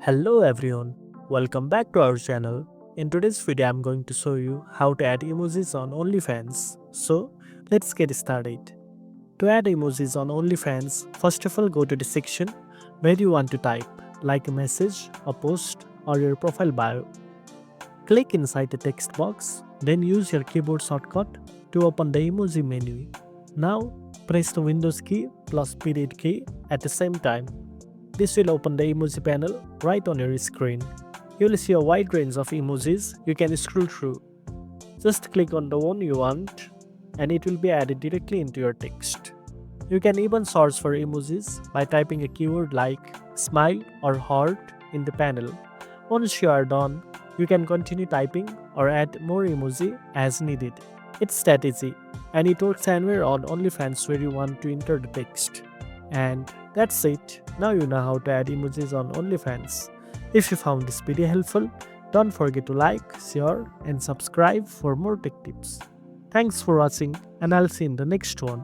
Hello everyone, welcome back to our channel. In today's video I'm going to show you how to add emojis on OnlyFans. So let's get started. To add emojis on OnlyFans, first of all go to the section where you want to type, like a message, a post or your profile bio. Click inside the text box, then use your keyboard shortcut to open the emoji menu. Now press the Windows key plus period key at the same time. This will open the emoji panel right on your screen. You will see a wide range of emojis you can scroll through. Just click on the one you want and it will be added directly into your text. You can even search for emojis by typing a keyword like smile or heart in the panel. Once you are done, you can continue typing or add more emoji as needed. It's that easy and it works anywhere on OnlyFans where you want to enter the text. And that's it. Now you know how to add emojis on OnlyFans. If you found this video helpful, don't forget to like, share and subscribe for more tech tips. Thanks for watching and I'll see you in the next one.